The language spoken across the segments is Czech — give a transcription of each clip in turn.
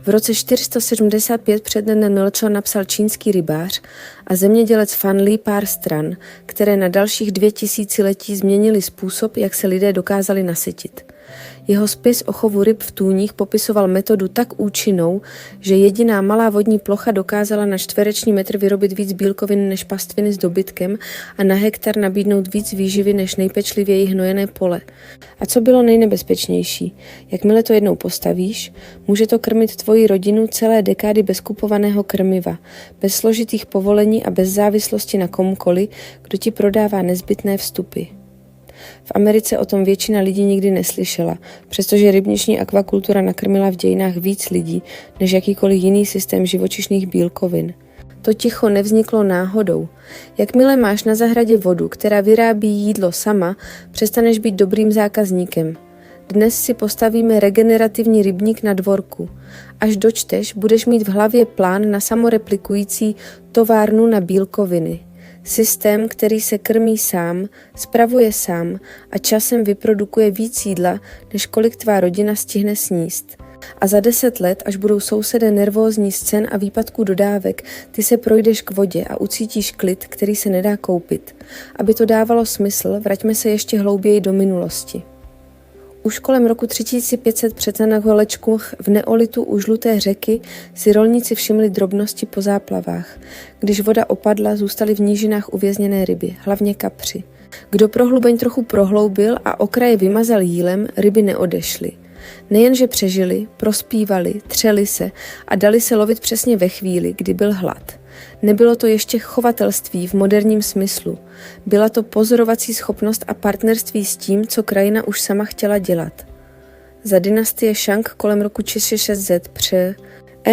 V roce 475 před NL napsal čínský rybář a zemědělec Fan Li pár stran, které na dalších 2000 letí změnily způsob, jak se lidé dokázali nasytit. Jeho spis o chovu ryb v tůních popisoval metodu tak účinnou, že jediná malá vodní plocha dokázala na čtvereční metr vyrobit víc bílkovin než pastviny s dobytkem a na hektar nabídnout víc výživy než nejpečlivěji hnojené pole. A co bylo nejnebezpečnější? Jakmile to jednou postavíš, může to krmit tvoji rodinu celé dekády bez kupovaného krmiva, bez složitých povolení a bez závislosti na komukoli, kdo ti prodává nezbytné vstupy. V Americe o tom většina lidí nikdy neslyšela, přestože rybniční akvakultura nakrmila v dějinách víc lidí než jakýkoliv jiný systém živočišných bílkovin. To ticho nevzniklo náhodou. Jakmile máš na zahradě vodu, která vyrábí jídlo sama, přestaneš být dobrým zákazníkem. Dnes si postavíme regenerativní rybník na dvorku. Až dočteš, budeš mít v hlavě plán na samoreplikující továrnu na bílkoviny. Systém, který se krmí sám, spravuje sám a časem vyprodukuje víc jídla, než kolik tvá rodina stihne sníst. A za 10 let, až budou sousedé nervózní z cen a výpadků dodávek, ty se projdeš k vodě a ucítíš klid, který se nedá koupit. Aby to dávalo smysl, vraťme se ještě hlouběji do minulosti. Už kolem roku 3500 před Naholečku v neolitu u žluté řeky si rolníci všimli drobnosti po záplavách. Když voda opadla, zůstaly v nížinách uvězněné ryby, hlavně kapři. Kdo prohlubeň trochu prohloubil a okraje vymazal jílem, ryby neodešly. Nejenže přežili, prospívali, třeli se a dali se lovit přesně ve chvíli, kdy byl hlad. Nebylo to ještě chovatelství v moderním smyslu. Byla to pozorovací schopnost a partnerství s tím, co krajina už sama chtěla dělat. Za dynastie Shang kolem roku 600 př.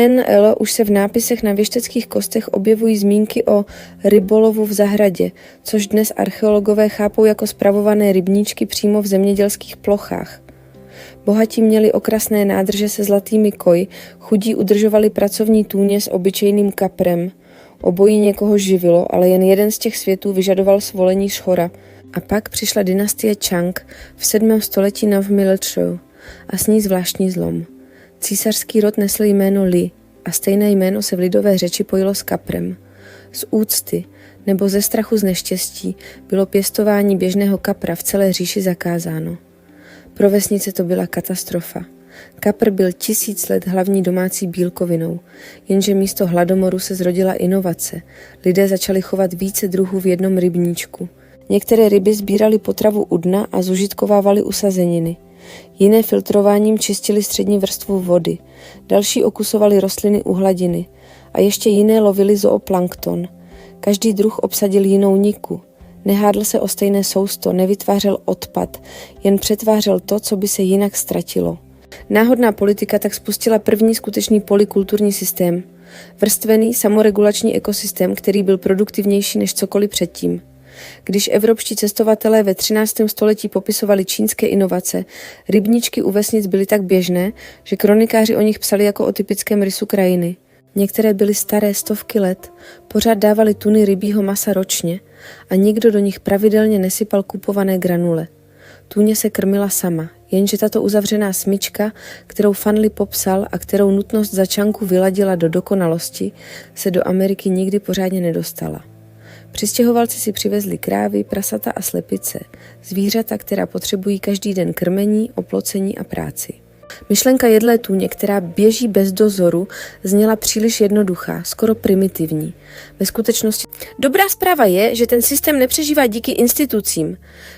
NL už se v nápisech na věšteckých kostech objevují zmínky o rybolovu v zahradě, což dnes archeologové chápou jako spravované rybníčky přímo v zemědělských plochách. Bohatí měli okrasné nádrže se zlatými koi, chudí udržovali pracovní tůně s obyčejným kaprem. Obojí někoho živilo, ale jen jeden z těch světů vyžadoval svolení šchora. A pak přišla dynastie Chang v 7. století na Milchou a s ní zvláštní zlom. Císařský rod nesl jméno Li a stejné jméno se v lidové řeči pojilo s kaprem. Z úcty nebo ze strachu z neštěstí bylo pěstování běžného kapra v celé říši zakázáno. Pro vesnice to byla katastrofa. Kapr byl 1000 let hlavní domácí bílkovinou, jenže místo hladomoru se zrodila inovace. Lidé začali chovat více druhů v jednom rybníčku. Některé ryby sbírali potravu u dna a zužitkovávali usazeniny. Jiné filtrováním čistili střední vrstvu vody. Další okusovali rostliny u hladiny. A ještě jiné lovili zooplankton. Každý druh obsadil jinou niku. Nehádl se o stejné sousto, nevytvářel odpad, jen přetvářel to, co by se jinak ztratilo. Náhodná politika tak spustila první skutečný polykulturní systém. Vrstvený samoregulační ekosystém, který byl produktivnější než cokoliv předtím. Když evropští cestovatelé ve 13. století popisovali čínské inovace, rybníčky u vesnic byly tak běžné, že kronikáři o nich psali jako o typickém rysu krajiny. Některé byly staré stovky let, pořád dávali tuny rybího masa ročně a nikdo do nich pravidelně nesypal kupované granule. Tůně se krmila sama, jenže tato uzavřená smyčka, kterou Fan Li popsal a kterou nutnost začanku vyladila do dokonalosti, se do Ameriky nikdy pořádně nedostala. Přistěhovalci si přivezli krávy, prasata a slepice, zvířata, která potřebují každý den krmení, oplocení a práci. Myšlenka jedlé tůně, která běží bez dozoru, zněla příliš jednoduchá, skoro primitivní. Ve skutečnosti dobrá zpráva je, že ten systém nepřežívá díky institucím.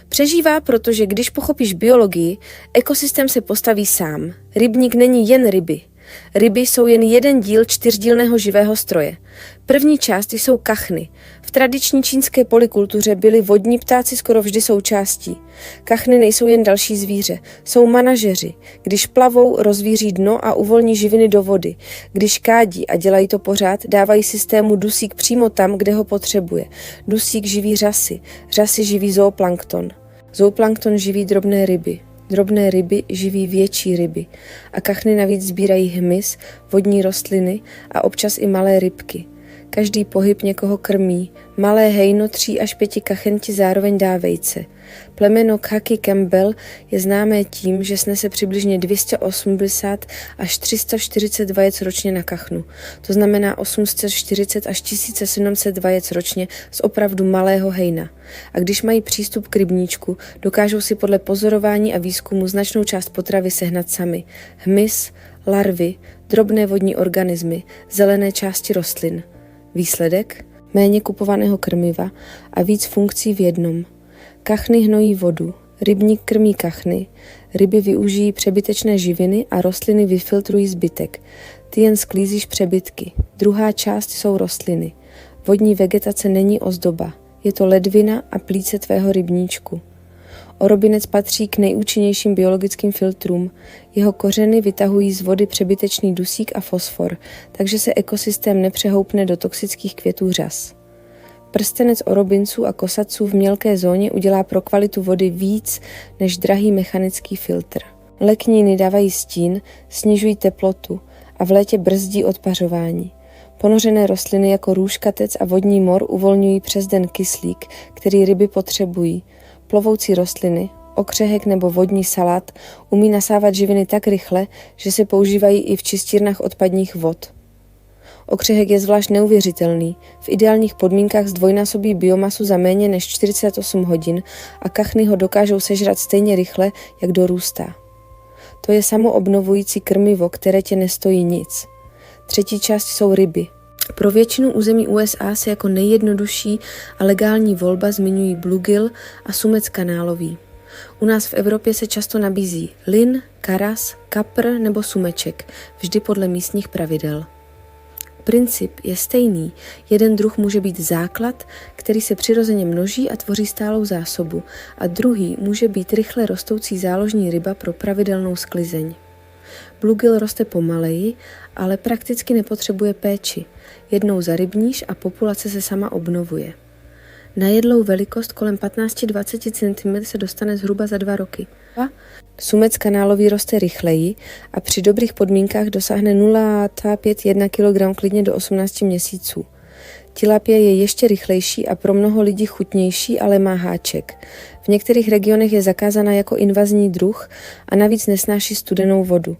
Přežívá, protože když pochopíš biologii, ekosystém se postaví sám. Rybník není jen ryby. Ryby jsou jen jeden díl čtyřdílného živého stroje. První část jsou kachny. V tradiční čínské polykultuře byli vodní ptáci skoro vždy součástí. Kachny nejsou jen další zvíře, jsou manažeři. Když plavou, rozvíří dno a uvolní živiny do vody. Když kádí a dělají to pořád, dávají systému dusík přímo tam, kde ho potřebuje. Dusík živí řasy, řasy živí zooplankton. Zooplankton živí drobné ryby. Drobné ryby živí větší ryby a kachny navíc sbírají hmyz, vodní rostliny a občas i malé rybky. Každý pohyb někoho krmí. Malé hejno 3 až 5 kachenti zároveň dá vejce. Plemeno Khaki Campbell je známé tím, že snese přibližně 280 až 340 vajec ročně na kachnu. To znamená 840 až 1700 vajec ročně z opravdu malého hejna. A když mají přístup k rybníčku, dokážou si podle pozorování a výzkumu značnou část potravy sehnat sami. Hmyz, larvy, drobné vodní organismy, zelené části rostlin. Výsledek? Méně kupovaného krmiva a víc funkcí v jednom. Kachny hnojí vodu, rybník krmí kachny, ryby využijí přebytečné živiny a rostliny vyfiltrují zbytek. Ty jen sklízíš přebytky. Druhá část jsou rostliny. Vodní vegetace není ozdoba. Je to ledvina a plíce tvého rybníčku. Orobinec patří k nejúčinnějším biologickým filtrům. Jeho kořeny vytahují z vody přebytečný dusík a fosfor, takže se ekosystém nepřehoupne do toxických květů řas. Prstenec orobinců a kosaců v mělké zóně udělá pro kvalitu vody víc než drahý mechanický filtr. Lekníny dávají stín, snižují teplotu a v létě brzdí odpařování. Ponořené rostliny jako růžkatec a vodní mor uvolňují přes den kyslík, který ryby potřebují. Plovoucí rostliny, okřehek nebo vodní salát umí nasávat živiny tak rychle, že se používají i v čistírnách odpadních vod. Okřehek je zvlášť neuvěřitelný. V ideálních podmínkách zdvojnásobí biomasu za méně než 48 hodin a kachny ho dokážou sežrat stejně rychle, jak dorůstá. To je samoobnovující krmivo, které tě nestojí nic. Třetí část jsou ryby. Pro většinu území USA se jako nejjednodušší a legální volba zmiňují bluegill a sumec kanálový. U nás v Evropě se často nabízí lin, karas, kapr nebo sumeček, vždy podle místních pravidel. Princip je stejný. Jeden druh může být základ, který se přirozeně množí a tvoří stálou zásobu, a druhý může být rychle rostoucí záložní ryba pro pravidelnou sklizeň. Bluegill roste pomaleji, ale prakticky nepotřebuje péči. Jednou zarybníš a populace se sama obnovuje. Na jedlou velikost kolem 15-20 cm se dostane zhruba za 2 roky. Sumec kanálový roste rychleji a při dobrých podmínkách dosáhne 0,51 kg klidně do 18 měsíců. Tilapie je ještě rychlejší a pro mnoho lidí chutnější, ale má háček. V některých regionech je zakázána jako invazní druh a navíc nesnáší studenou vodu.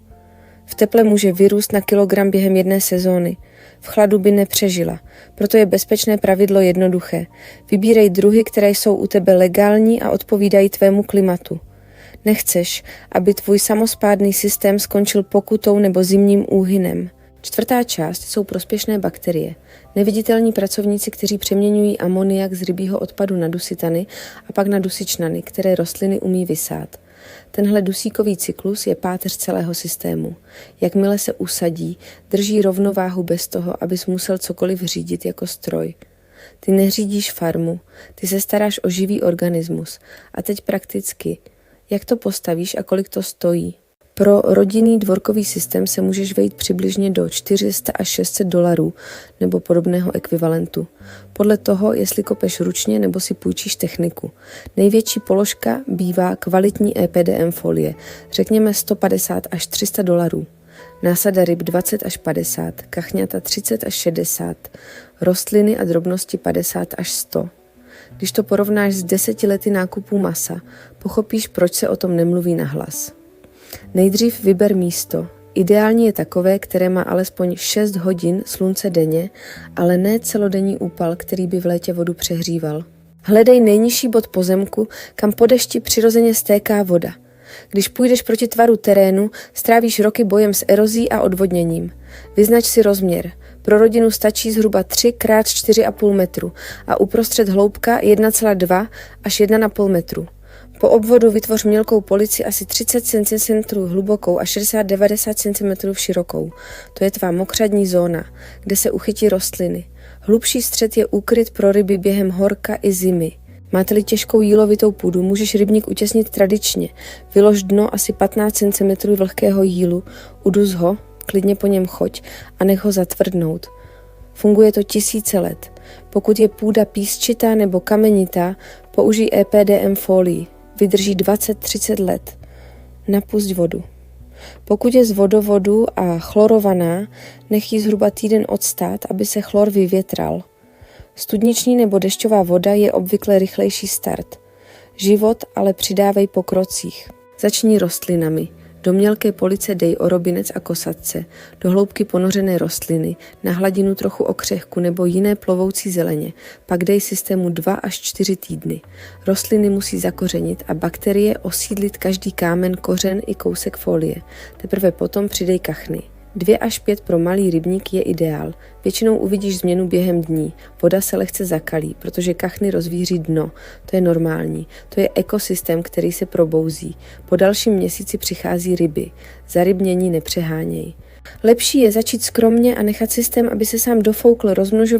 V teple může vyrůst na kilogram během jedné sezóny. V chladu by nepřežila, proto je bezpečné pravidlo jednoduché. Vybírej druhy, které jsou u tebe legální a odpovídají tvému klimatu. Nechceš, aby tvůj samospádný systém skončil pokutou nebo zimním úhynem. Čtvrtá část jsou prospěšné bakterie. Neviditelní pracovníci, kteří přeměňují amoniak z rybího odpadu na dusitany a pak na dusičnany, které rostliny umí vysát. Tenhle dusíkový cyklus je páteř celého systému. Jakmile se usadí, drží rovnováhu bez toho, abys musel cokoliv řídit jako stroj. Ty neřídíš farmu, ty se staráš o živý organismus. A teď prakticky, jak to postavíš a kolik to stojí? Pro rodinný dvorkový systém se můžeš vejít přibližně do 400 až 600 dolarů nebo podobného ekvivalentu. Podle toho, jestli kopeš ručně nebo si půjčíš techniku. Největší položka bývá kvalitní EPDM folie, řekněme 150 až 300 dolarů. Násada ryb 20 až 50, kachňata 30 až 60, rostliny a drobnosti 50 až 100. Když to porovnáš s 10 lety nákupů masa, pochopíš, proč se o tom nemluví nahlas. Nejdřív vyber místo. Ideální je takové, které má alespoň 6 hodin slunce denně, ale ne celodenní úpal, který by v létě vodu přehříval. Hledej nejnižší bod pozemku, kam po dešti přirozeně stéká voda. Když půjdeš proti tvaru terénu, strávíš roky bojem s erozí a odvodněním. Vyznač si rozměr. Pro rodinu stačí zhruba 3 x 4,5 metru a uprostřed hloubka 1,2 až 1,5 metru. Po obvodu vytvoř mělkou polici asi 30 cm hlubokou a 60-90 cm širokou. To je tvá mokřadní zóna, kde se uchytí rostliny. Hlubší střed je úkryt pro ryby během horka i zimy. Máte-li těžkou jílovitou půdu, můžeš rybník utěsnit tradičně. Vylož dno asi 15 cm vlhkého jílu, uduz ho, klidně po něm choď a nech ho zatvrdnout. Funguje to tisíce let. Pokud je půda písčitá nebo kamenitá, použij EPDM folii. Vydrží 20-30 let. Napusť vodu. Pokud je z vodovodu a chlorovaná, nech ji zhruba týden odstát, aby se chlor vyvětral. Studniční nebo dešťová voda je obvykle rychlejší start. Život ale přidávej po krocích. Začni rostlinami. Do mělké police dej orobinec a kosatce, do hloubky ponořené rostliny, na hladinu trochu okřehku nebo jiné plovoucí zeleně, pak dej systému 2 až 4 týdny. Rostliny musí zakořenit a bakterie osídlit každý kámen, kořen i kousek folie. Teprve potom přidej kachny. 2 až 5 pro malý rybník je ideál. Většinou uvidíš změnu během dní. Voda se lehce zakalí, protože kachny rozvíří dno. To je normální. To je ekosystém, který se probouzí. Po dalším měsíci přichází ryby. Zarybnění nepřeháněj. Lepší je začít skromně a nechat systém, aby se sám dofoukl, rozmnožoval